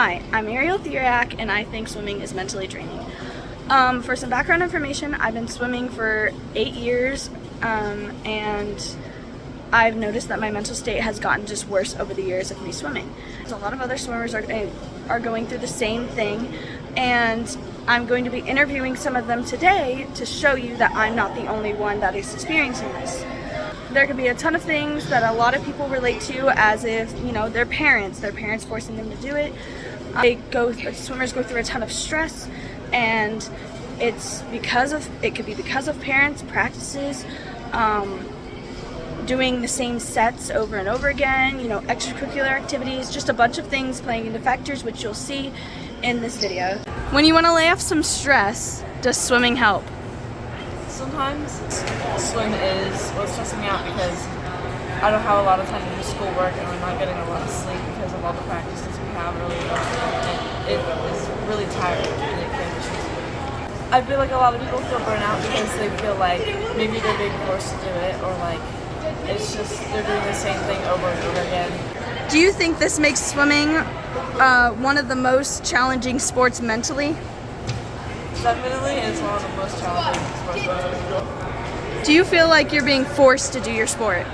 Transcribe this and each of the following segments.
Hi, I'm Ariel Theriac, and I think swimming is mentally draining. For some background information, I've been swimming for 8 years, and I've noticed that my mental state has gotten just worse over the years of me swimming. A lot of other swimmers are going through the same thing, and I'm going to be interviewing some of them today to show you that I'm not the only one that is experiencing this. There could be a ton of things that a lot of people relate to as if, their parents forcing them to do it. Swimmers go through a ton of stress, and it could be because of parents, practices, doing the same sets over and over again, extracurricular activities, just a bunch of things playing into factors, which you'll see in this video. When you want to lay off some stress, does swimming help? Sometimes swim is what's stressing me out because I don't have a lot of time to do schoolwork and we're not getting a lot of sleep because of all the practices we have early on. And it is really tiring and it can be stressful. I feel like a lot of people feel burnout because they feel like maybe they're being forced to do it, or like it's just they're doing the same thing over and over again. Do you think this makes swimming one of the most challenging sports mentally? Definitely is one of the most challenging sports mentally. Do you feel like you're being forced to do your sport?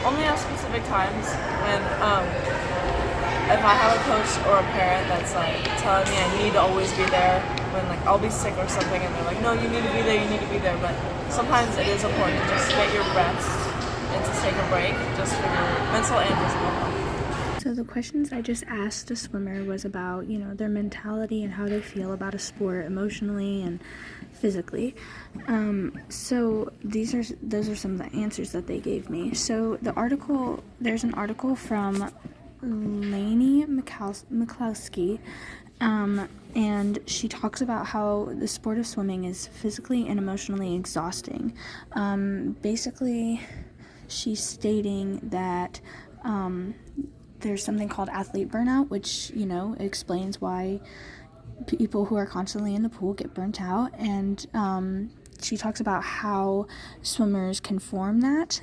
Only at specific times when if I have a coach or a parent that's like telling me I need to always be there when like I'll be sick or something and they're like, no, you need to be there, you need to be there. But sometimes it is important to just get your rest and to take a break just for your mental and physical health. So the questions I just asked a swimmer was about, their mentality and how they feel about a sport emotionally and physically. So those are some of the answers that they gave me. So there's an article from Lainey McCloskey, and she talks about how the sport of swimming is physically and emotionally exhausting. Basically, she's stating that there's something called athlete burnout, which, explains why people who are constantly in the pool get burnt out. And she talks about how swimmers can form that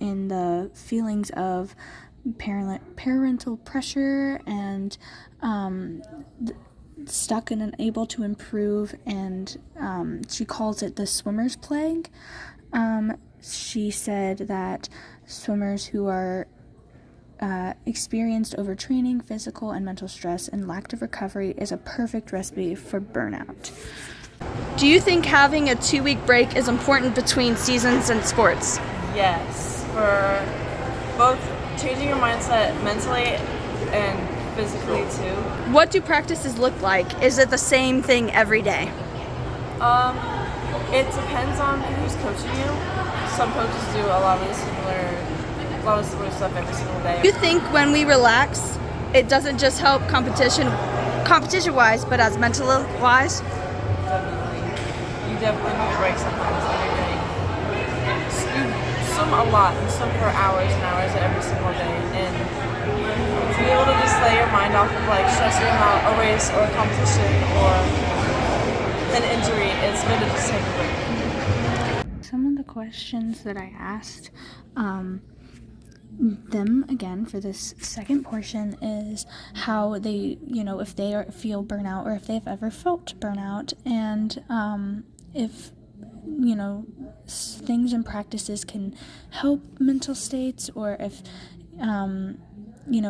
in the feelings of parental pressure and stuck and unable to improve. And she calls it the swimmer's plague. She said that swimmers who are experienced overtraining, physical and mental stress, and lack of recovery is a perfect recipe for burnout. Do you think having a 2-week break is important between seasons and sports? Yes, for both changing your mindset mentally and physically too. What do practices look like? Is it the same thing every day? It depends on who's coaching you. Some coaches do a lot of similar stuff every single day. Do you think when we relax, it doesn't just help competition-wise, but as mental-wise? Definitely. You definitely need a break sometimes when you're doing. You swim a lot. You swim for hours and hours every single day, and to be able to just lay your mind off of like stressing about a race or a competition or an injury, it's good to just take a break. Some of the questions that I asked them again for this second portion is how they, if they feel burnout or if they've ever felt burnout, and if things and practices can help mental states, or if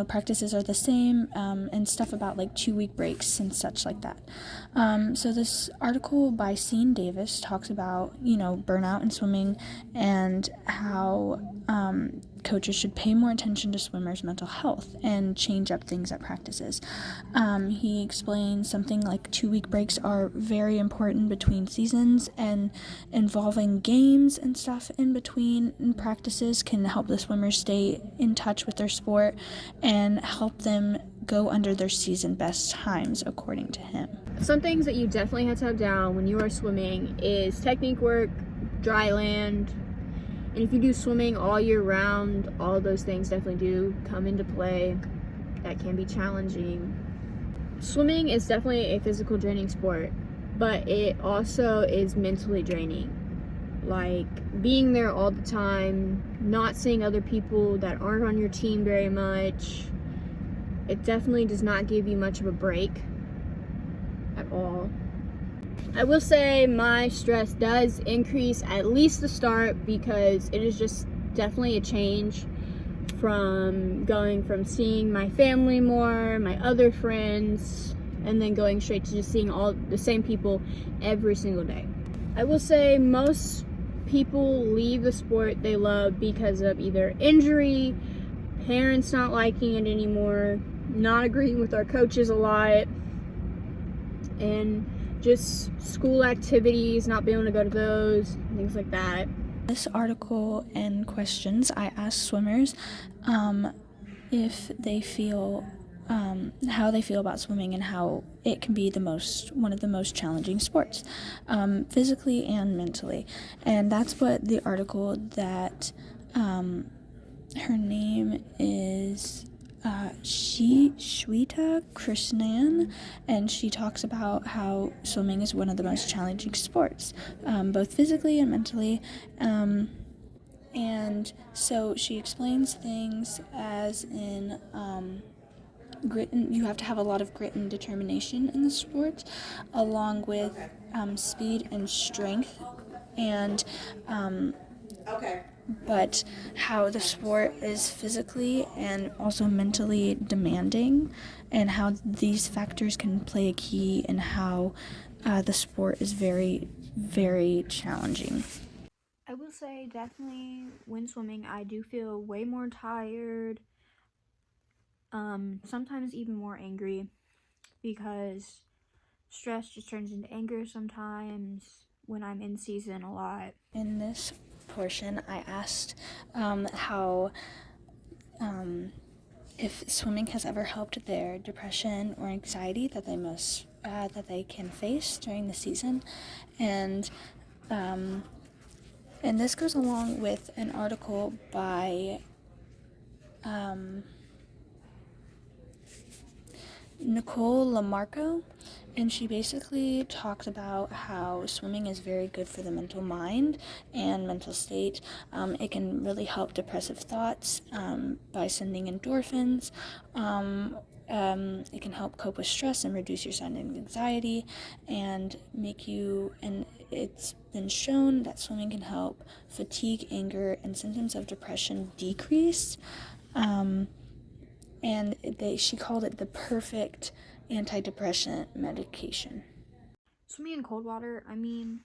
practices are the same, and stuff about like 2-week breaks and such like that. So this article by Sean Davis talks about, burnout in swimming and how coaches should pay more attention to swimmers' mental health and change up things at practices. He explains something like 2-week breaks are very important between seasons, and involving games and stuff in between practices can help the swimmers stay in touch with their sport and help them go under their season best times, according to him. Some things that you definitely have to have down when you are swimming is technique work, dry land, and if you do swimming all year round, all those things definitely do come into play. That can be challenging. Swimming is definitely a physical draining sport, but it also is mentally draining. Like being there all the time, not seeing other people that aren't on your team very much, It definitely does not give you much of a break at all. I will say my stress does increase at least the start, because it is just definitely a change from going from seeing my family more, my other friends, and then going straight to just seeing all the same people every single day. I will say most people leave the sport they love because of either injury, parents not liking it anymore, not agreeing with our coaches a lot, and just school activities, not being able to go to those, things like that. This article and questions, I asked swimmers if they feel, how they feel about swimming and how it can be one of the most challenging sports, physically and mentally. And that's what the article that her name is Shweta Krishnan, and she talks about how swimming is one of the most challenging sports, both physically and mentally. And so she explains things as in grit, and you have to have a lot of grit and determination in the sport, along with speed and strength, and but how the sport is physically and also mentally demanding, and how these factors can play a key in how the sport is very, very challenging. I will say definitely when swimming I do feel way more tired, sometimes even more angry, because stress just turns into anger sometimes when I'm in season a lot. In this portion, I asked how if swimming has ever helped their depression or anxiety that they can face during the season, and this goes along with an article by Nicole Lamarco, and she basically talks about how swimming is very good for the mental mind and mental state. It can really help depressive thoughts by sending endorphins. It can help cope with stress and reduce your signs of anxiety, and it's been shown that swimming can help fatigue, anger, and symptoms of depression decrease. And she called it the perfect antidepressant medication. Swimming in cold water, I mean,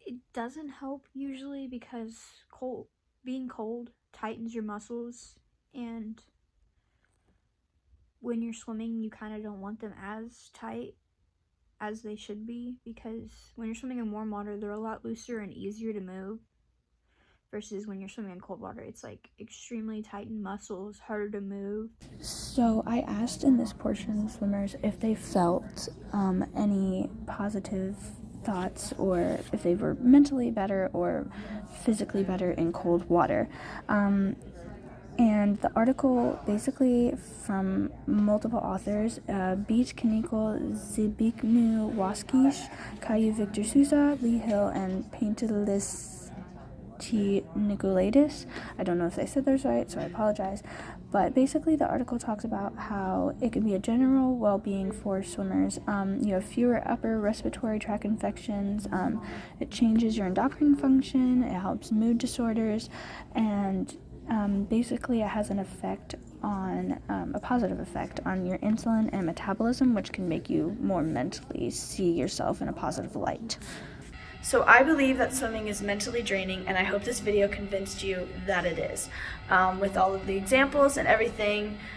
it doesn't help usually, because being cold tightens your muscles, and when you're swimming you kind of don't want them as tight as they should be, because when you're swimming in warm water they're a lot looser and easier to move, versus when you're swimming in cold water it's like extremely tightened muscles, harder to move. So I asked in this portion swimmers if they felt any positive thoughts, or if they were mentally better or physically better in cold water. And the article, basically from multiple authors, Beach Kaniko, Zbigniew Waskish, Caillou Victor Souza, Lee Hill, and Paintelis T. Nicolaitis. I don't know if they said those right, so I apologize. But basically the article talks about how it can be a general well-being for swimmers. You have fewer upper respiratory tract infections. It changes your endocrine function. It helps mood disorders. And basically it has an effect on, a positive effect on your insulin and metabolism, which can make you more mentally see yourself in a positive light. So I believe that swimming is mentally draining, and I hope this video convinced you that it is. With all of the examples and everything,